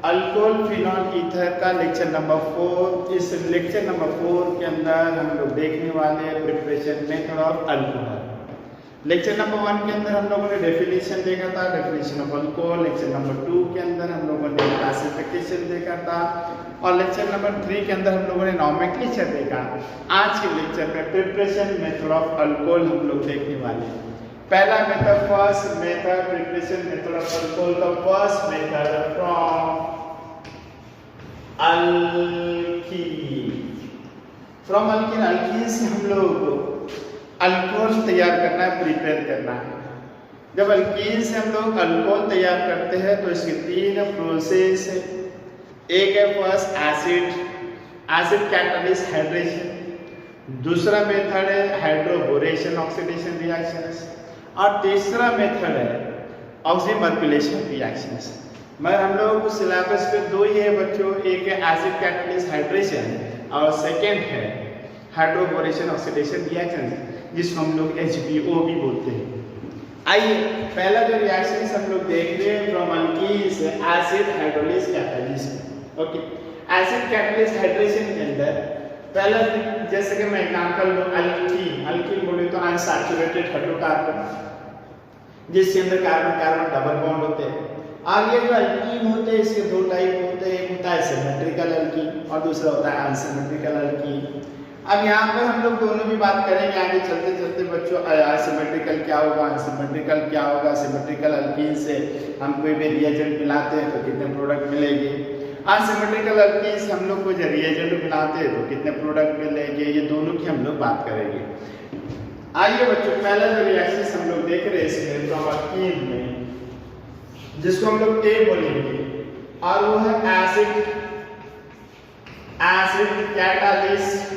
Alcohol phenol ether का lecture number 4। इस lecture number 4 के अंदर हम लोग देखने वाले हैं preparation method of alcohol. Lecture number 1 के अंदर हम लोगों ने डेफिनेशन देखा था, definition of alcohol. Lecture number 2 के अंदर हम लोगों ने क्लासिफिकेशन देखा था और लेक्चर नंबर 3 के अंदर हम लोगों ने नॉमेनक्लेचर देखा। आज के लेक्चर में प्रिपरेशन मेथड ऑफ अल्कोहल हम लोग देखने वाले हैं। पहला method, first method, preparation method of alcohol का फर्स्ट मेथड फ्रॉम अल्कीन से हम लोग अल्कोहल तैयार करना है, प्रिपेयर करना है। जब अल्कीन से हम लोग अल्कोहल तैयार करते हैं तो इसके 3 प्रोसेस है। एक है फर्स्ट एसिड कैटालिस्ट हाइड्रेशन, दूसरा मेथड है हाइड्रोबोरेशन ऑक्सीडेशन रिएक्शंस और तीसरा मेथड है ऑक्सीमर्कुलेशन रिएक्शंस। मगर हम लोगों को सिलेबस पे 2 ही है बच्चों, एक है एसिड कैटालिस्ट हाइड्रेशन और सेकेंड है हाइड्रोबोरेशन ऑक्सीडेशन रिएक्शन, जिसको हम लोग HBO भी बोलते हैं। आइए पहला जो रिएक्शन हम लोग देख रहे हैं from alkenes acid hydrolysis catalyst. Okay, acid catalyst hydration के अंदर पहला जैसे कि मैं एग्जांपल लूं, अल्कीन बोले तो अनसैचुरेटेड हाइड्रोकार्बन, जिसके अंदर कार्बन कार्बन डबल बॉन्ड होते हैं। आगे जो अल्कीन होते हैं इसके 2 टाइप होते हैं, एक होता है सिमेट्रिकल अल्कीन और दूसरा होता है अनसिमेट्रिकल अल्कीन। अब यहाँ पर हम लोग दोनों भी बात करेंगे आगे चलते चलते बच्चों, सिमेट्रिकल क्या होगा, अनसिमेट्रिकल क्या होगा। सिमेट्रिकल अल्कीन से हम कोई भी रिएजेंट मिलाते हैं तो कितने प्रोडक्ट मिलेंगे, अनसिमेट्रिकल अल्कीन से हम लोग कोई रिएजेंट मिलाते हैं तो कितने प्रोडक्ट मिलेंगे, ये दोनों की हम लोग बात करेंगे। आइए बच्चों, पहला जो रिएक्शन हम लोग देख रहे हैं इसमें फ्रॉम अल्कीन में, जिसको हम लोग A बोलेंगे, और वो है acid catalyst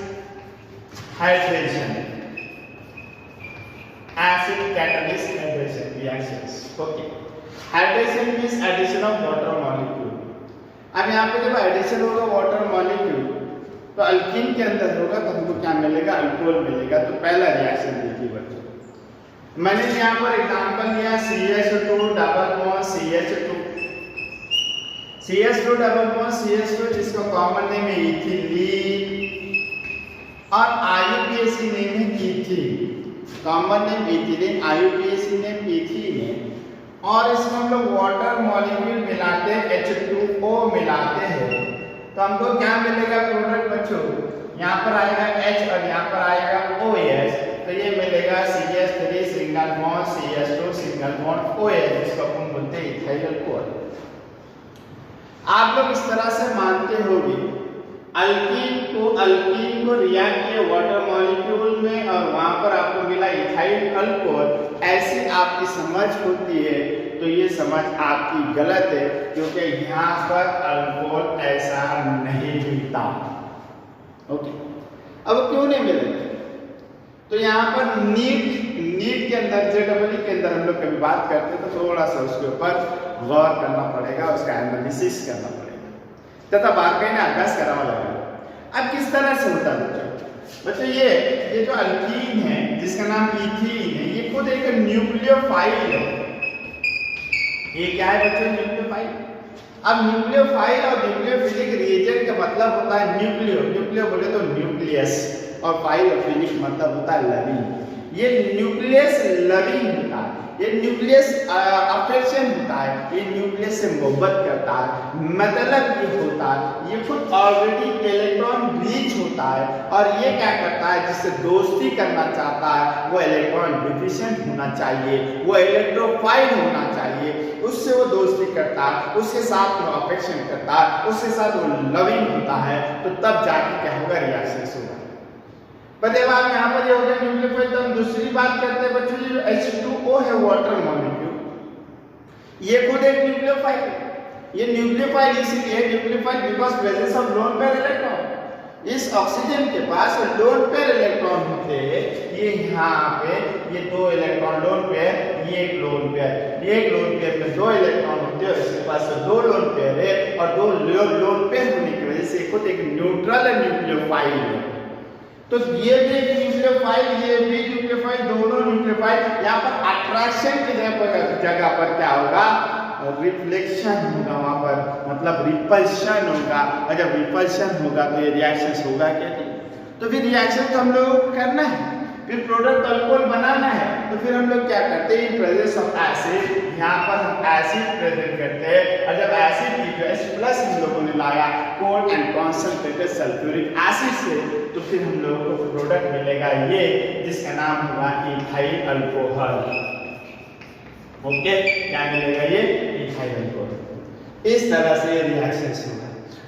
hydration, acid catalyst hydration reactions. Okay, hydration means addition of water molecule. अब यहाँ पे जब एडिशन होगा वाटर मॉलिक्यूल तो अल्कीन के अंदर होगा तो हमको क्या मिलेगा, अल्कोहल मिलेगा। तो पहला रिएक्शन देखिए बच्चों, मैंने यहाँ पर एग्जांपल लिया CH2 double bond CH2, CH2 double bond CH2 जिसका कॉमन नेम है इथिलीन और IUPAC नेम है ethene. Common name ethylene, IUPAC name ethene है। और इसमें हम लोग वाटर मॉलिक्यूल मिलाते हैं, H2O मिलाते हैं तो हमको क्या मिलेगा प्रोडक्ट बच्चों, यहाँ पर आएगा H और यहाँ पर आएगा OH, तो ये मिलेगा CH3 single bond CH2 single bond OH, जिसको अपन बोलते हैं इथाइल अल्कोहल। आप लोग इस तरह से मानते होंगे अल्कीन को रिएक्ट किया वाटर मॉलिक्यूल में और वहां पर आपको मिला इथाइल अल्कोहल, ऐसी आपकी समझ होती है। तो ये समझ आपकी गलत है, क्योंकि यहाँ पर अल्कोहल ऐसा नहीं मिलता। ओके, अब क्यों नहीं मिलेगा, तो यहाँ पर नीट के अंदर JEE के अंदर हम लोग कभी बात करते हैं तो थोड़ा सा उसके ऊपर गौर करना पड़ेगा, उसका एनालिसिस करना पड़ेगा तथा बाकायदा अभ्यास कराना लगेगा। अब किस तरह से होता है बच्चों, ये जो अल्कीन है जिसका नाम इथीन है, ये खुद एक न्यूक्लियोफाइल है। ये क्या है बच्चों, न्यूक्लियोफाइल। अब न्यूक्लियोफाइल और न्यूक्लियोफिलिक रिएजेंट का मतलब होता है न्यूक्लियो बोले तो न्यूक्लियस और फाइल और फिलिक मतलब होता है लविंग। ये न्यूक्लियस लविंग होता है, ये न्यूक्लियस अफेक्शन होता है, ये न्यूक्लियस से मोहब्बत करता है। मतलब ये होता है ये खुद ऑलरेडी इलेक्ट्रॉन रिच होता है और ये क्या करता है, जिससे दोस्ती करना चाहता है वो इलेक्ट्रॉन डिफिशिएंट होना चाहिए, वो इलेक्ट्रोफाइल होना चाहिए, उससे वो दोस्ती करता है, उसके साथ वो अफेक्शन करता है, उसके साथ वो लविंग होता है, तो तब जाके क्या होगा, रिएक्शन होगा। पर जब आप यहाँ पर जो हो गया न्यूक्लियोफाइल, तो हम दूसरी बात करते हैं बच्चों, जो H2O है वाटर मॉलिक्यूल, ये खुद एक न्यूक्लियोफाइल है। ये न्यूक्लियोफाइल इसलिए nucleophile because presence of lone pair electron. इस ऑक्सीजन के पास लोन पेयर इलेक्ट्रॉन होते हैं, ये यहाँ पे ये 2 इलेक्ट्रॉन लोन पेयर, ये एक लोन पेयर, ये एक लोन पेयर में 2 इलेक्ट्रॉन होते हैं, इसके पास 2 लोन पेयर है और 2 लोन पेयर होने की वजह से खुद एक न्यूट्रल न्यूक्लियोफाइल है। तो ये भी न्यूक्लियोफाइल, ये भी न्यूक्लियोफाइल, दोनों न्यूक्लियोफाइल। यहाँ पर अट्रैक्शन की जगह पर क्या होगा, रिफ्लेक्शन होगा वहां पर, मतलब रिपल्शन होगा, और जब रिपल्शन होगा तो ये रिएक्शन होगा क्या नहीं। तो फिर रिएक्शन तो हम लोगों को करना है, फिर प्रोडक्ट अल्कोहल बनाना है, तो फिर हम लोग क्या करते हैं, इन प्रेजेंस ऑफ एसिड, यहाँ पर हम एसिड प्रेजेंट करते हैं, और जब एसिड की जो H+ हम लोगों ने लाया cold and concentrated sulphuric acid से, तो फिर हम लोगों को प्रोडक्ट मिलेगा ये, जिसका नाम होगा इथाइल अल्कोहल। ओके, क्या मिलेगा ये, इथाइल अल्कोहल। इस तरह से रिएक्शंस होगा।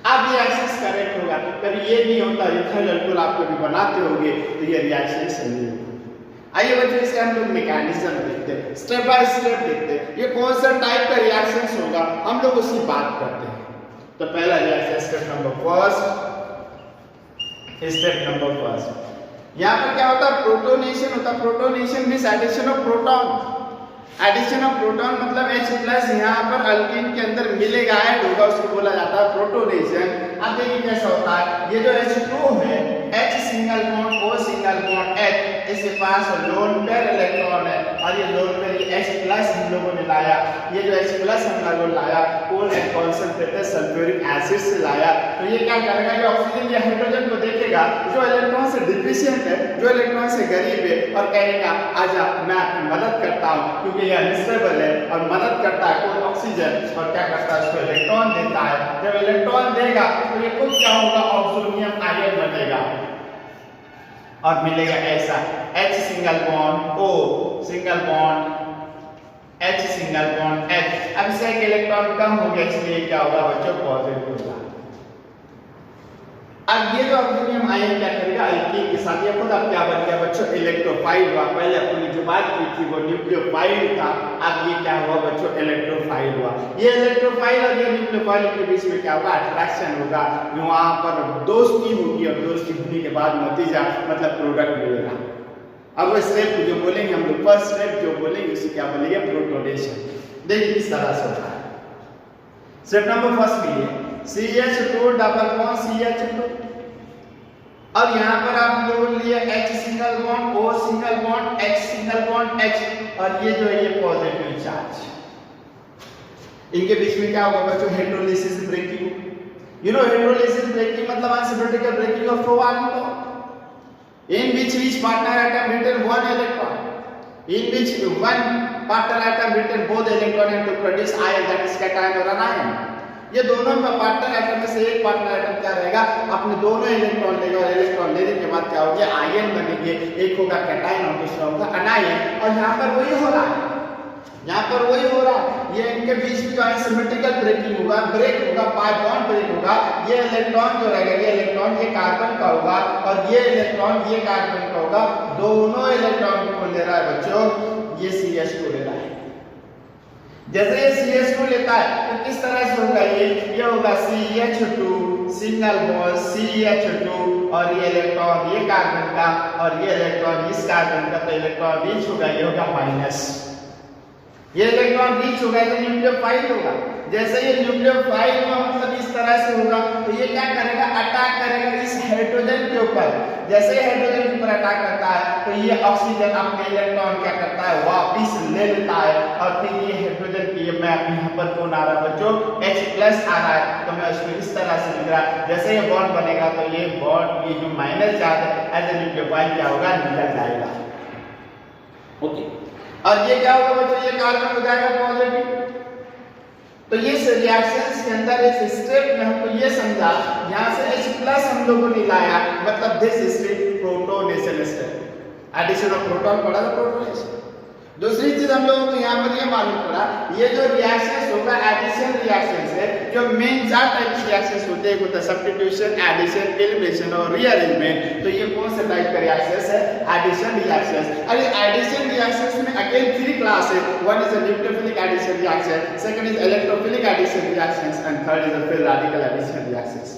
अब रिएक्शंस करेक्ट होगा, कभी ये नहीं होता इथाइल अल्कोहल आप कभी बनाते होगे तो ये रिएक्शन सही होगा। आइए बच्चों, इसे हम लोग मैकेनिज्म देखते हैं, स्टेप बाय स्टेप देखते हैं, ये कौन सा टाइप का रिएक्शंस होगा हम लोग उसकी बात करते हैं। तो पहला रिएक्शन स्टेप नंबर फर्स्ट, यहाँ पर क्या होता है, प्रोटोनेशन होता है। Protonation means addition of proton. Addition of proton मतलब H+ यहाँ पर अल्कीन के अंदर मिलेगा, ऐड होगा, उसको बोला जाता है प्रोटोनेशन। अब देखिए कैसा होता है, ये जो H2 है, H single bond O single bond H, इसके पास लोन पेयर इलेक्ट्रॉन है, और ये लोन पेयर H+ हम लोगों ने लाया, ये जो H+ हम लोगों ने लाया cold and concentrated sulphuric acid से लाया, तो ये क्या करेगा, ये ऑक्सीजन या हाइड्रोजन को देखेगा जो इलेक्ट्रॉन से डिफिशिएंट है, जो इलेक्ट्रॉन से गरीब है, और कहेगा आजा मैं आपकी मदद करता हूँ, क्योंकि ये अनस्टेबल है, और मदद करता है कोई ऑक्सीजन, और क्या करता है, उसको इलेक्ट्रॉन देता है। जब इलेक्ट्रॉन देगा तो ये खुद क्या होगा, ऑक्सीजन आयन बनेगा, और मिलेगा ऐसा H single bond O single bond H single bond H। अब इसका एक इलेक्ट्रॉन कम हो गया, इसलिए क्या होगा बच्चों, पॉजिटिव होगा। अब ये जो ऑक्सीजन आयन क्या करेगा, अल्कीन के साथ, ये खुद अब क्या बन गया बच्चों, इलेक्ट्रोफाइल हुआ। पहले अपनी जो बात की थी वो न्यूक्लियोफाइल था, अब ये क्या हुआ बच्चों, इलेक्ट्रोफाइल हुआ। ये इलेक्ट्रोफाइल और ये न्यूक्लियोफाइल के बीच में क्या होगा, अट्रैक्शन होगा, वहां पर दोस्ती होगी, और दोस्ती होने के बाद नतीजा मतलब प्रोडक्ट मिलेगा। अब वो स्टेप जो बोलेंगे हम लोग, फर्स्ट स्टेप जो बोलेंगे उसे क्या बोलेंगे, प्रोटोनेशन। देखिए किस तरह से होता है। स्टेप नंबर फर्स्ट में ये CH2 डबल बॉन्ड CH2, और यहाँ पर आप लोगों ने लिया H single bond O single bond H single bond H, और ये जो है ये पॉजिटिव चार्ज। इनके बीच में क्या होगा बच्चों, heterolysis breaking. You know heterolysis breaking मतलब unsymmetrical breaking of 4 atoms, in which each partner atom retain one electron, in which one partner atom retain both electron and to produce ion, that is cation or anion। ये दोनों partner atom में से एक partner atom क्या रहेगा, अपने दोनों electron लेगा, और इलेक्ट्रॉन लेने के बाद क्या होगा, आयन बनेंगे, एक होगा कैटायन और दूसरा होगा अनायन। और यहाँ पर वही हो रहा है, यहाँ पर वही हो रहा है, ये इनके बीच में जो है सिमेट्रिकल ब्रेकिंग होगा, ब्रेक होगा, पाई बॉन्ड ब्रेक होगा। ये इलेक्ट्रॉन जो रहेगा, ये इलेक्ट्रॉन ये कार्बन का होगा, और ये इलेक्ट्रॉन ये कार्बन का होगा, दोनों इलेक्ट्रॉन को ले रहा है बच्चों, ये CH2 ले रहा है। जैसे ये CH2 लेता है तो किस तरह से होगा, ये होगा CH2 सिंगल बॉन्ड CH2, और ये इलेक्ट्रॉन ये कार्बन का, और ये इलेक्ट्रॉन इस कार्बन का, तो इलेक्ट्रॉन रीच होगा, ये होगा माइनस, ये इलेक्ट्रॉन रीच होगा, ये न्यूक्लियोफाइल होगा। जैसे ये न्यूक्लियोफाइल का मतलब इस तरह से होगा, तो ये क्या करेगा, अटैक करेगा इस हाइड्रोजन के ऊपर। जैसे ही हाइड्रोजन के ऊपर अटैक करता है तो ये ऑक्सीजन अपने इलेक्ट्रॉन क्या करता है, वापस ले लेता है, और फिर ये हाइड्रोजन की मैं यहाँ पर कौन आ रहा है बच्चों, H+ आ रहा है, तो मैं उसको इस तरह से लिख रहा। जैसे ये बॉन्ड बनेगा तो ये बॉन्ड, ये जो माइनस चार्ज है एज ए न्यूक्लियोफाइल क्या होगा, निकल जाएगा। ओके, और ये क्या होगा बच्चों, ये कार्बन हो जाएगा पॉजिटिव। तो ये रिएक्शंस के अंदर इस स्टेप में हमको ये समझा, यहाँ से H+ हम लोगों ने लाया, मतलब this step protonation step, addition of proton पढ़ा था, प्रोटोनेशन। दूसरी चीज हम लोगों को यहाँ पर ये मालूम पड़ा, ये जो रिएक्शंस होगा एडिशन रिएक्शंस है, जो मेन 4 टाइप की रिएक्शंस होते हैं, एक होता है सब्स्टिट्यूशन, एडिशन, एलिमिनेशन और रीअरेंजमेंट। तो ये कौन सा टाइप का रिएक्शंस है, एडिशन रिएक्शंस। अरे एडिशन रिएक्शंस में अगेन 3 क्लास है, one is a nucleophilic addition reaction, second is electrophilic addition reactions, and third is a free radical addition reactions.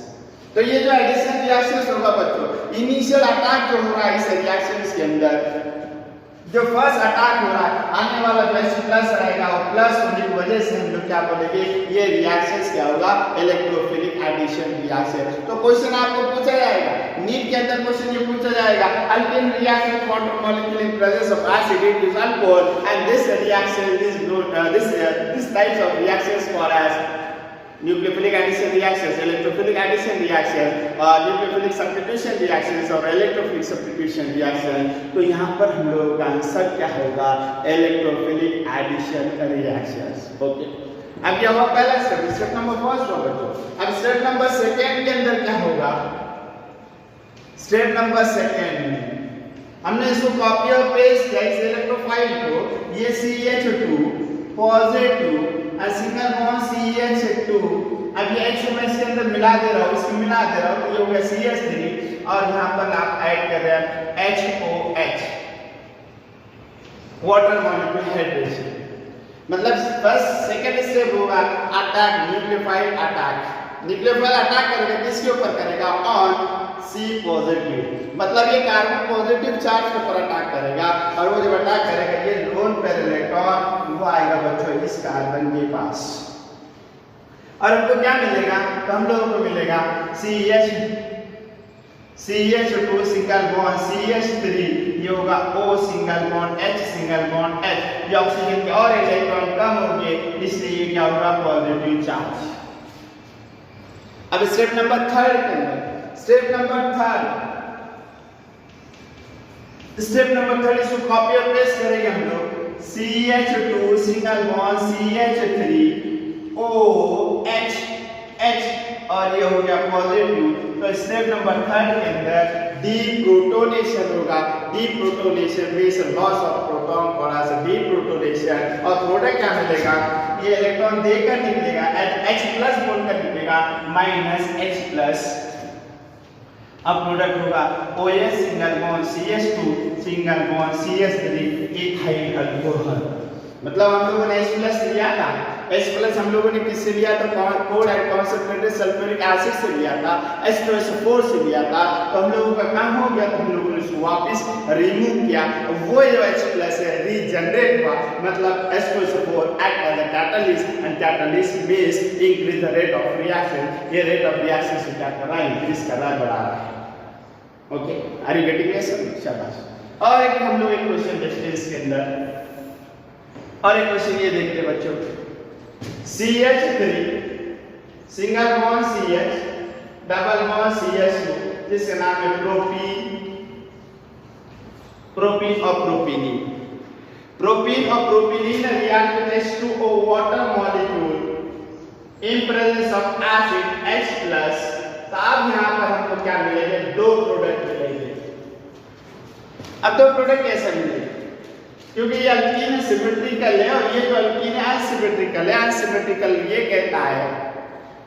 तो ये जो एडिशन रिएक्शंस होगा बच्चों, इनिशियल अटैक जो हो रहा है इस रिएक्शंस के अंदर, जो फर्स्ट अटैक हो रहा है, आने वाला जो H+ रहेगा, और प्लस होने की वजह से हम लोग क्या बोलेंगे, ये रिएक्शंस क्या होगा, इलेक्ट्रोफिलिक एडिशन रिएक्शन। तो क्वेश्चन आपको पूछा जाएगा, नीट के अंदर क्वेश्चन ये पूछा जाएगा, alkene reaction with water molecule in presence of acid it is alcohol, and this reaction is known, this types of reactions called as nucleophilic addition reactions, electrophilic addition reaction, nucleophilic substitution reactions और electrophilic substitution reaction. तो यहाँ पर हम लोगों का answer क्या होगा? Electrophilic addition reactions. Okay, अब क्या हुआ पहला स्टेप, स्टेप नंबर फर्स्ट होगा। तो अब स्टेप नंबर सेकेंड के अंदर क्या होगा? स्टेप नंबर सेकेंड में हमने इसको कॉपी और पेस्ट किया इस इलेक्ट्रोफाइल को, ये CH2 positive single bond CH2, अब ये H मैं इसके अंदर मिला दे रहा हूँ, इसको मिला दे रहा हूँ, तो ये हो गया CH3 और यहाँ पर आप ऐड कर रहे हैं HOH, वाटर मॉलिक्यूल हाइड्रेशन। मतलब फर्स्ट सेकंड स्टेप होगा attack, nucleophile attack. Nucleophile attack करेगा किसके ऊपर करेगा? ऑन C पॉजिटिव, मतलब ये कार्बन पॉजिटिव चार्ज के ऊपर अटैक करेगा और वो जब अटैक करेगा ये लोन पेयर इलेक्ट्रॉन वो आएगा बच्चों इस कार्बन के पास और हमको क्या मिलेगा? तो हम लोगों को मिलेगा CH2 सिंगल बॉन्ड CH3, ये होगा O single bond H single bond H, ये ऑक्सीजन के और इलेक्ट्रॉन कम होंगे इसलिए ये क्या होगा? Positive charge. अब स्टेप नंबर थर्ड के अंदर, स्टेप नंबर थर्ड इसको कॉपी और पेस्ट करेंगे हम लोग, CH2 single bond CH3 OH H और ये हो गया पॉजिटिव। तो स्टेप नंबर थर्ड के अंदर डीप्रोटोनेशन होगा। Deprotonation means loss of proton called as deprotonation और प्रोडक्ट क्या मिलेगा? ये इलेक्ट्रॉन देकर निकलेगा H+ बोलकर निकलेगा -H+। अब प्रोडक्ट होगा OH single bond CH2 single bond CH3 ethyl alcohol. मतलब हम लोगों ने H+ लिया था, H+ हम लोगों ने किससे लिया था? Code and concentrated sulphuric acid से लिया था, H2SO4 से लिया था। तो हम लोगों का काम हो गया, तो हम लोगों ने इसको वापस रिमूव किया, वो जो H+ है रीजनरेट हुआ, मतलब H2SO4 act as a catalyst and catalyst means increase the rate of reaction. ये रेट ऑफ रिएक्शन से क्या कर रहा है? इंक्रीज कर रहा है, बढ़ा रहा है। Okay, are you getting this? शाबाश। और एक हम लोग एक क्वेश्चन देखते हैं इसके अंदर, और एक क्वेश्चन ये देखते हैं बच्चों, CH3 single bond CH double bond CH2 जिसका नाम है प्रोपीन और प्रोपीनीन। प्रोपीन और प्रोपीनीन react with H2O water molecule in presence of acid H+। तो अब यहाँ पर हमको क्या मिलेंगे? दो प्रोडक्ट मिलेंगे। अब दो प्रोडक्ट कैसे मिलेंगे? क्योंकि ये अल्कीन सिमेट्रिकल है और ये जो अल्कीन है अनसिमेट्रिकल है। अनसिमेट्रिकल ये कहता है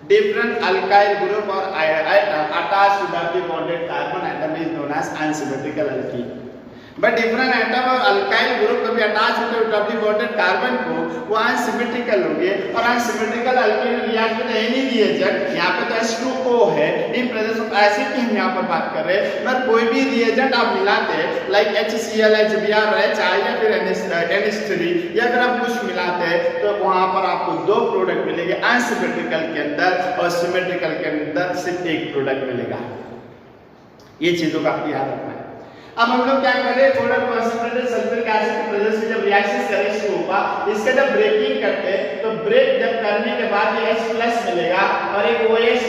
डिफरेंट अल्काइल ग्रुप और atom attached to doubly bonded carbon atom is known as unsymmetrical alkene. But different atom और अल्काइल ग्रुप कभी अटैच होते हुए डबली बॉन्डेड कार्बन को वो अनसिमेट्रिकल होंगे और unsymmetrical alkyne react with any reagent. यहाँ पे तो H2O है इन प्रेजेंस ऑफ एसिड की हम यहाँ पर बात कर रहे हैं, पर कोई भी रिएजेंट आप मिलाते हैं लाइक HCl HBr HI या फिर NH3 या फिर आप कुछ मिलाते हैं तो वहां पर आपको दो प्रोडक्ट मिलेंगे अनसिमेट्रिकल के अंदर और सिमेट्रिकल के अंदर सिर्फ एक प्रोडक्ट मिलेगा। ये चीजों का आपको याद रखना है। अब हम लोग क्या कर रहे हैं? थोड़ा कॉन्सेंट्रेटेड सल्फ्यूरिक एसिड की प्रेजेंस में जब रिएक्शन करें इसके ऊपर, इसका जब ब्रेकिंग करते हैं तो ब्रेक जब करने के बाद ये H+ मिलेगा और एक OH-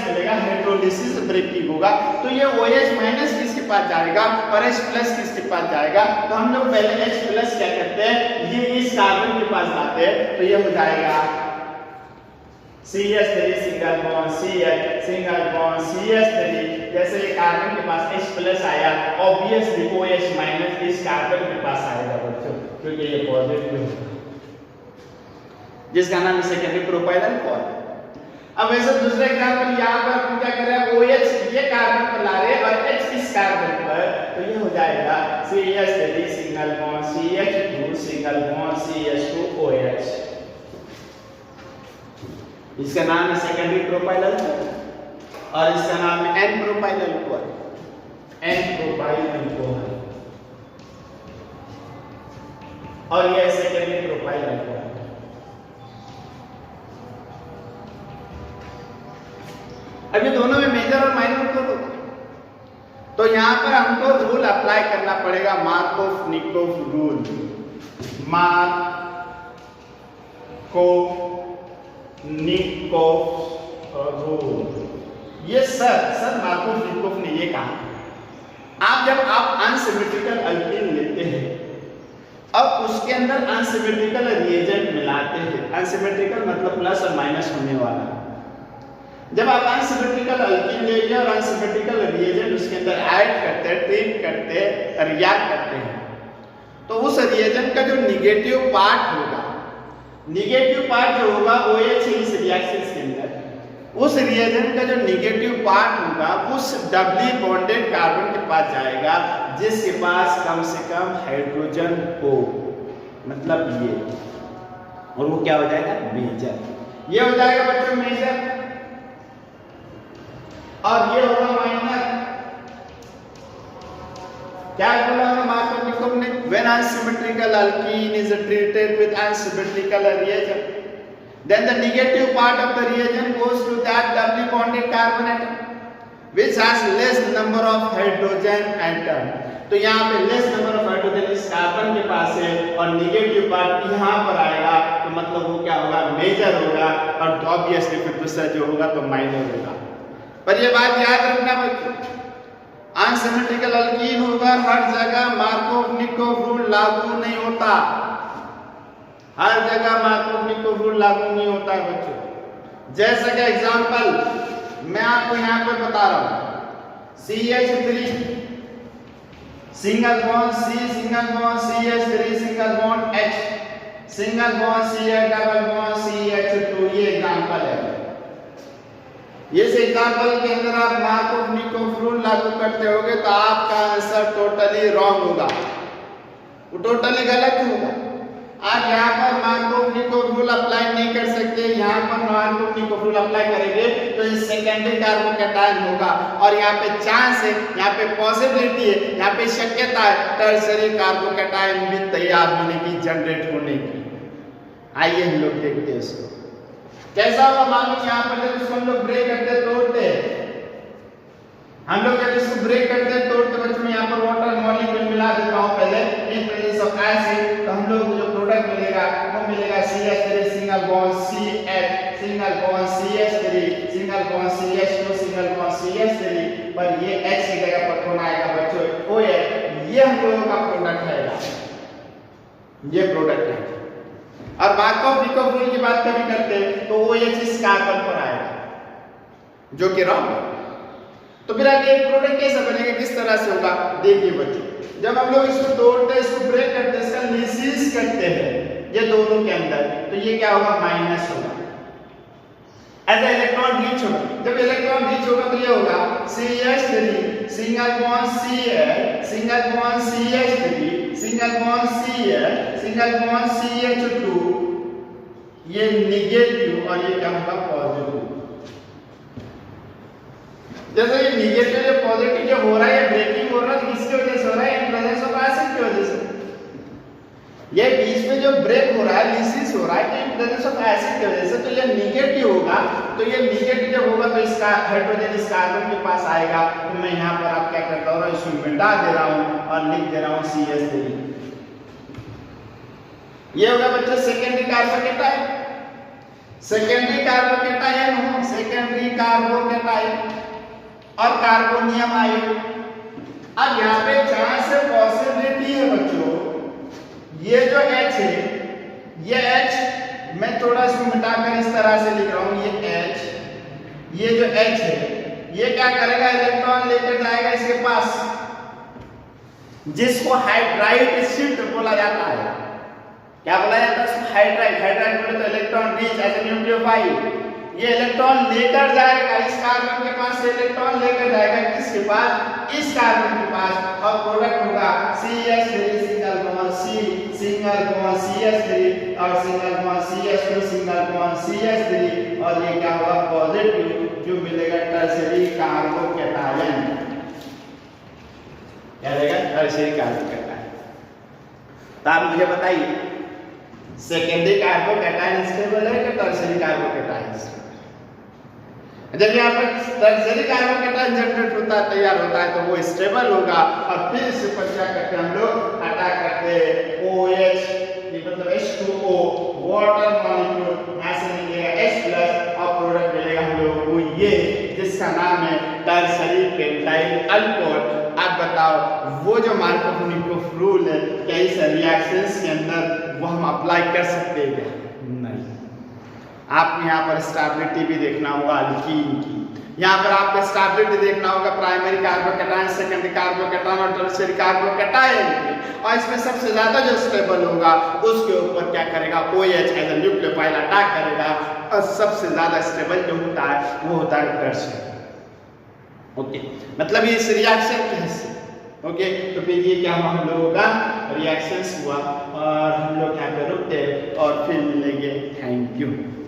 मिलेगा, हाइड्रोलिसिस ब्रेकिंग होगा। तो ये OH- किसके पास जाएगा और H+ किसके पास जाएगा? तो हम लोग पहले H+ क्या करते हैं? ये इस कार्बन के पास जाते हैं, तो ये हो जाएगा CH3 single bond CH single bond CH3। जैसे ये कार्बन के पास H+ आया, ऑब्वियसली OH- इस कार्बन के पास आएगा बच्चों, क्योंकि ये पॉजिटिव है, जिसका नाम है सेकेंडरी प्रोपाइल अल्कोहल। अब वैसे दूसरा एग्जांपल यहाँ पर हम क्या कर रहे हैं? OH ये कार्बन पर ला रहे हैं और H इस कार्बन पर, तो ये हो जाएगा CH3 single bond CH2 single bond CH2OH। इसका नाम है सेकेंडरी प्रोपाइल अल्कोहल और इसका नाम है N propyl alcohol. N propyl alcohol और यह सेकेंडरी प्रोपाइल अल्कोहल। अब ये दोनों में मेजर और माइनर तो होता है, तो यहां पर हमको रूल अप्लाई करना पड़ेगा, मार्कोव-निकोव रूल। मार्कोव ये सर मार्कोव निकोफ ने ये कहा, जब आप अनसिमेट्रिकल अल्कीन लेते हैं अब उसके अंदर अनसिमेट्रिकल रिएजेंट मिलाते हैं, अनसिमेट्रिकल मतलब प्लस और माइनस होने वाला। जब आप अनसिमेट्रिकल अल्कीन लेंगे और अनसिमेट्रिकल रिएजेंट उसके अंदर ऐड करते हैं, ट्रीट करते हैं, रिएक्ट करते हैं, तो उस रिएजेंट का जो निगेटिव पार्ट होगा, निगेटिव पार्ट जो होगा OH इस रिएक्शन के अंदर, उस रिएजेंट का जो निगेटिव पार्ट होगा उस डबली बॉन्डेड कार्बन के पास जाएगा जिसके पास कम से कम हाइड्रोजन हो, मतलब ये, और वो क्या हो जाएगा, मेजर। ये हो जाएगा बच्चों मेजर, और ये होगा माइनर। क्या बोला है मार्कोव निकोफ ने? When unsymmetrical alkene is treated with unsymmetrical reagent, then the negative part of the reagent goes to that doubly bonded carbon atom which has less number of hydrogen atom। तो यहाँ पे less number of hydrogen इस carbon के पास है और negative part यहाँ पर आएगा, तो मतलब वो क्या होगा, मेजर होगा, और ऑब्वियसली फिर दूसरा जो होगा तो माइनर होगा। पर ये बात याद रखना बच्चों, अनसिमेट्रिकल अल्कीन होगा हर जगह मार्कोव निकोफ रूल लागू नहीं होता, हर जगह मार्कोव निकोफ रूल लागू नहीं होता है बच्चों। जैसे कि एग्जांपल मैं आपको यहाँ पर बता रहा हूँ, CH3 single bond C, single bond CH3, single bond H, single bond CH, double bond CH2, ये एग्जांपल है। इस एग्जांपल के अंदर आप मार्कोव निकोफ रूल लागू करते होगे तो आपका आंसर टोटली रॉन्ग होगा, वो टोटली गलत होगा। आप यहाँ पर मार्कोव निकोफ रूल अप्लाई नहीं कर सकते, यहाँ पर मार्कोव निकोफ रूल अप्लाई करेंगे तो ये सेकेंडरी कार्बोकैटायन होगा, और यहाँ पे चांस है, यहाँ पे पॉसिबिलिटी है, यहाँ पे शक्यता है टर्सरी कार्बोकैटायन भी तैयार होने की, जनरेट होने की। आइए हम लोग देखते हैं इसको कैसा होगा। मालूम यहाँ पर जब इसको हम लोग ब्रेक करते तोड़ते, हम लोग जब इसको ब्रेक करते तोड़ते बच्चों में यहाँ पर वाटर मॉलिक्यूल मिला देता हूँ पहले इन प्रेजेंस ऑफ एसिड, तो हम लोग जो प्रोडक्ट मिलेगा वो मिलेगा CH3 single bond CH, single bond CH3, single bond CH2, single bond CH3, पर ये H की जगह पर कौन आएगा बच्चों, OH। ये हम लोगों का प्रोडक्ट है, ये प्रोडक्ट है। और मार्कोव निकोफ रूल की बात कभी करते हैं तो OH इस कार्बन पर आएगा, जो कि रॉन्ग है। तो फिर आगे एक प्रोडक्ट कैसा बनेगा, किस तरह से होगा, देखिए बच्चों, जब हम लोग इसको तोड़ते हैं, इसको ब्रेक करते हैं, इसका लिसिस करते हैं ये दोनों के अंदर, तो ये क्या होगा, माइनस होगा, एज इलेक्ट्रॉन रीच होगा। जब इलेक्ट्रॉन रीच होगा तो ये होगा CH3 single bond CH, single bond CH3, single bond CH, single bond CH2, ये निगेटिव और ये क्या होगा, पॉजिटिव। जैसे ये निगेटिव या पॉजिटिव जो हो रहा है, ये ब्रेकिंग हो रहा है, किसकी वजह से हो रहा है, इन प्रेजेंस ऑफ एसिड की वजह से। ये बीच में जो ब्रेक हो रहा है, लिसिस हो रहा है, इन प्रेजेंस ऑफ एसिड की वजह से, तो ये निगेटिव होगा। तो ये निगेटिव जब होगा तो इसका हाइड्रोजन इस कार्बन के पास आएगा, तो मैं यहाँ पर आप क्या करता हूँ, इसको मिटा दे रहा हूँ और लिख दे रहा हूँ CH3। ये होगा बच्चों सेकेंडरी कार्बोकैटायन, सेकेंडरी कार्बोकैटायन हो, सेकेंडरी कार्बोकैटायन और कार्बोनियम आयन। अब यहाँ पे चांस है, पॉसिबिलिटी है बच्चों, ये जो H है, ये H मैं थोड़ा इसको मिटाकर इस तरह से लिख रहा हूँ, ये H, ये जो H है, ये क्या करेगा, इलेक्ट्रॉन लेकर जाएगा इसके पास, जिसको हाइड्राइड शिफ्ट बोला जाता है। क्या बोला जाता है उसको, हाइड्राइड। हाइड्राइड बोले तो electron rich as a nucleophile, ये इलेक्ट्रॉन लेकर जाएगा इस कार्बन के पास से, इलेक्ट्रॉन लेकर जाएगा किसके पास, इस कार्बन के पास, और प्रोडक्ट होगा CH3 single bond C, single bond CH3 और single bond CH2, single bond CH3, और ये क्या होगा, पॉजिटिव, जो मिलेगा टर्शियरी कार्बोकैटायन। क्या रहेगा, टर्शियरी कार्बोकैटायन। तो आप मुझे बताइए सेकेंडरी कार्बोकैटायन स्टेबल है कि टर्शियरी कार्बोकैटायन स्टेबल? जब यहाँ पर टर्शियरी कार्बोकैटायन जनरेट होता है, तैयार होता है, तो वो स्टेबल होगा, और फिर इस पर क्या करते हैं हम लोग, अटैक करते हैं OH, ये मतलब H2O वाटर मॉलिक्यूल, यहाँ से निकलेगा H+, प्लस और प्रोडक्ट मिलेगा हम लोगों को ये, जिसका नाम है टर्सरी पेप्टाइल अल्कोहल। अब बताओ वो जो मार्कोव-निकोफ रूल है, क्या इस रिएक्शंस के अंदर वो हम अप्लाई कर सकते हैं क्या? नहीं। आपको यहाँ पर स्टेबिलिटी भी देखना होगा अल्कीन की, यहाँ पर आपको स्टेबिलिटी देखना होगा प्राइमरी कार्बोकैटायन, सेकेंडरी कार्बोकैटायन और टर्शियरी कार्बोकैटायन की। और इसमें सबसे ज्यादा जो स्टेबल होगा उसके ऊपर क्या करेगा, OH as a nucleophile attack करेगा, और सबसे ज्यादा स्टेबल जो होता है वो होता है टर्शियरी। ओके, मतलब ये इस रिएक्शन के हिस्से। ओके, तो फिर ये क्या हम लोगों का रिएक्शंस हुआ, और हम लोग यहाँ पे रुकते हैं और फिर मिलेंगे। Thank you.